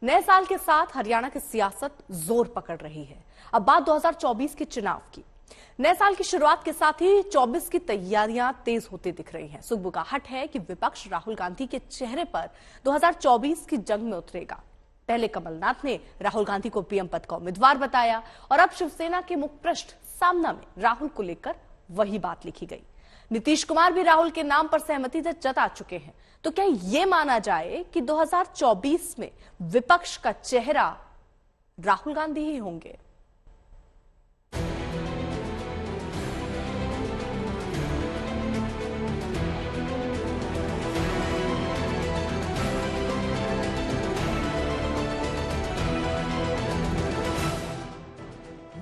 नए साल के साथ हरियाणा की सियासत जोर पकड़ रही है। अब बात 2024 के चुनाव की। नए साल की शुरुआत के साथ ही 24 की तैयारियां तेज होती दिख रही हैं। सुगबुगाहट है कि विपक्ष राहुल गांधी के चेहरे पर 2024 की जंग में उतरेगा। पहले कमलनाथ ने राहुल गांधी को पीएम पद का उम्मीदवार बताया और अब शिवसेना के मुखपृष्ठ सामना में राहुल को लेकर वही बात लिखी गई। नीतीश कुमार भी राहुल के नाम पर सहमति जता चुके हैं। तो क्या यह माना जाए कि 2024 में विपक्ष का चेहरा राहुल गांधी ही होंगे?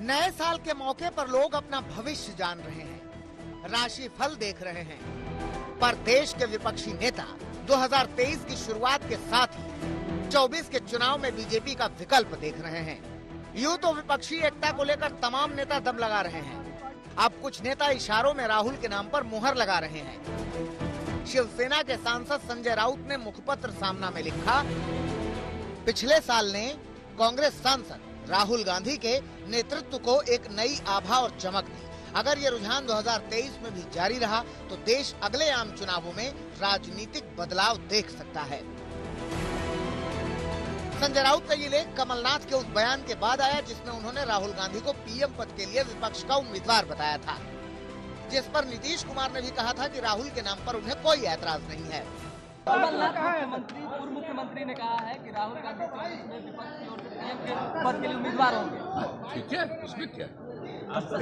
नए साल के मौके पर लोग अपना भविष्य जान रहे हैं, राशि फल देख रहे हैं, पर देश के विपक्षी नेता 2023 की शुरुआत के साथ ही 24 के चुनाव में बीजेपी का विकल्प देख रहे हैं। यूं तो विपक्षी एकता को लेकर तमाम नेता दम लगा रहे हैं। अब कुछ नेता इशारों में राहुल के नाम पर मुहर लगा रहे हैं। शिवसेना के सांसद संजय राउत ने मुखपत्र सामना में लिखा, पिछले साल ने कांग्रेस सांसद राहुल गांधी के नेतृत्व को एक नई आभा और चमक दी। अगर ये रुझान 2023 में भी जारी रहा तो देश अगले आम चुनावों में राजनीतिक बदलाव देख सकता है। संजय राउत का ये लेख कमलनाथ के उस बयान के बाद आया जिसमें उन्होंने राहुल गांधी को पीएम पद के लिए विपक्ष का उम्मीदवार बताया था, जिस पर नीतीश कुमार ने भी कहा था कि राहुल के नाम पर उन्हें कोई ऐतराज नहीं है। पूर्व मुख्यमंत्री ने कहा है कि राहुल गांधी 24 में विपक्ष की ओर से पीएम के पद के लिए उम्मीदवार होंगे। ठीक है,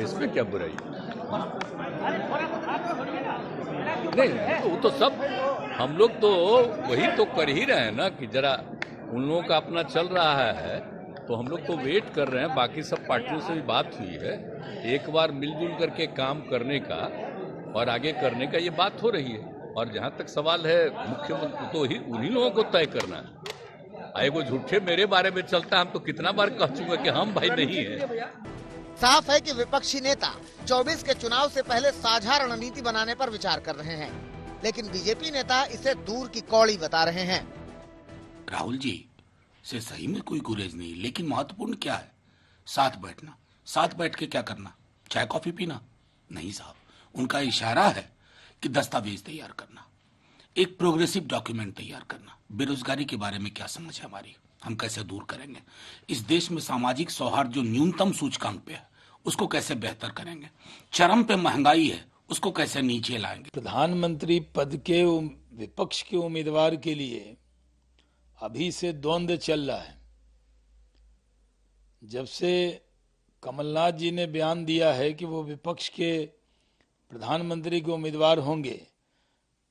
इसमें क्या बुराई? नहीं, वो तो सब हम लोग तो वही तो कर ही रहे हैं ना कि जरा उन लोगों का अपना चल रहा है तो हम लोग तो वेट कर रहे हैं। बाकी सब पार्टियों से भी बात हुई है, एक बार मिलजुल करके काम करने का और आगे करने का ये बात हो रही है। और जहां तक सवाल है मुख्यमंत्री तो ही उन्हीं लोगों को तय करना है। वो झूठे मेरे बारे में चलता, हम तो कितना बार कह चुके कि हम भाई नहीं है। साफ है कि विपक्षी नेता 24 के चुनाव से पहले साझा रणनीति बनाने पर विचार कर रहे हैं, लेकिन बीजेपी नेता इसे दूर की कौड़ी बता रहे हैं। राहुल जी से सही में कोई गुरेज नहीं, लेकिन महत्वपूर्ण क्या है? साथ बैठना। साथ बैठ के क्या करना? चाय कॉफी पीना? नहीं साहब, उनका इशारा है कि दस्तावेज तैयार करना, एक प्रोग्रेसिव डॉक्यूमेंट तैयार करना। बेरोजगारी के बारे में क्या समझ है हमारी, हम कैसे दूर करेंगे? इस देश में सामाजिक सौहार्द जो न्यूनतम सूचकांक पे है उसको कैसे बेहतर करेंगे? चरम पे महंगाई है, उसको कैसे नीचे लाएंगे? प्रधानमंत्री पद के विपक्ष के उम्मीदवार के लिए अभी से द्वंद्व चल रहा है। जब से कमलनाथ जी ने बयान दिया है कि वो विपक्ष के प्रधानमंत्री के उम्मीदवार होंगे,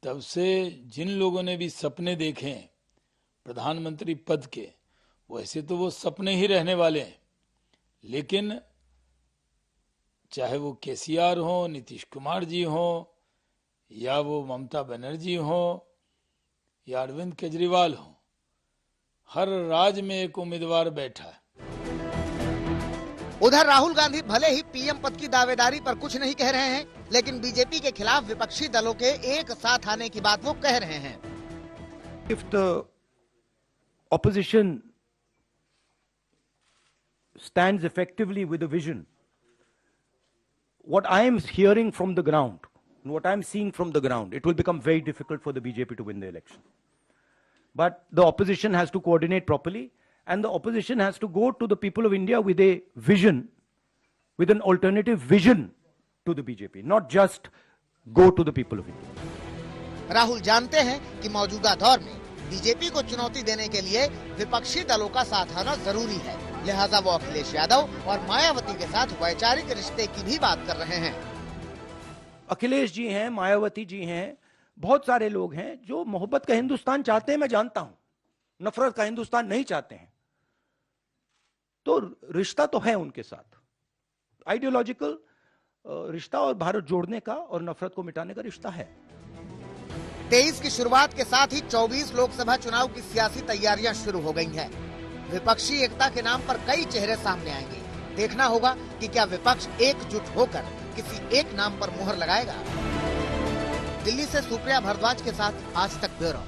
तब से जिन लोगों ने भी सपने देखे हैं प्रधानमंत्री पद के, वैसे तो वो सपने ही रहने वाले हैं। लेकिन चाहे वो केसीआर हो, नीतीश कुमार जी हो, या वो ममता बनर्जी हो, या अरविंद केजरीवाल हो, हर राज्य में एक उम्मीदवार बैठा है। उधर राहुल गांधी भले ही पीएम पद की दावेदारी पर कुछ नहीं कह रहे हैं, लेकिन बीजेपी के खिलाफ विपक्षी दलों के एक साथ आने की बात वो कह रहे हैं। If the opposition stands effectively with a vision, what I am hearing from the ground, what I am seeing from the ground, it will become very difficult for the BJP to win the election. But the opposition has to coordinate properly, and the opposition has to go to the people of India with a vision, with an alternative vision to the BJP, not just go to the people of India. Rahul जानते हैं कि मौजूदा दौर में BJP को चुनौती देने के लिए विपक्षी दलों का साथ आना जरूरी है, लिहाजा वो अखिलेश यादव और मायावती के साथ वैचारिक रिश्ते की भी बात कर रहे हैं। अखिलेश जी हैं, मायावती जी हैं, बहुत सारे लोग हैं जो मोहब्बत का हिंदुस्तान चाहते हैं, मैं जानता हूं, नफरत का हिंदुस्तान नहीं चाहते हैं। तो रिश्ता तो है उनके साथ, आइडियोलॉजिकल रिश्ता और भारत जोड़ने का और नफरत को मिटाने का रिश्ता है। 23 की शुरुआत के साथ ही 24 लोकसभा चुनाव की सियासी तैयारियां शुरू हो गई हैं। विपक्षी एकता के नाम पर कई चेहरे सामने आएंगे। देखना होगा कि क्या विपक्ष एकजुट होकर किसी एक नाम पर मुहर लगाएगा। दिल्ली से सुप्रिया भारद्वाज के साथ आज तक ब्यूरो।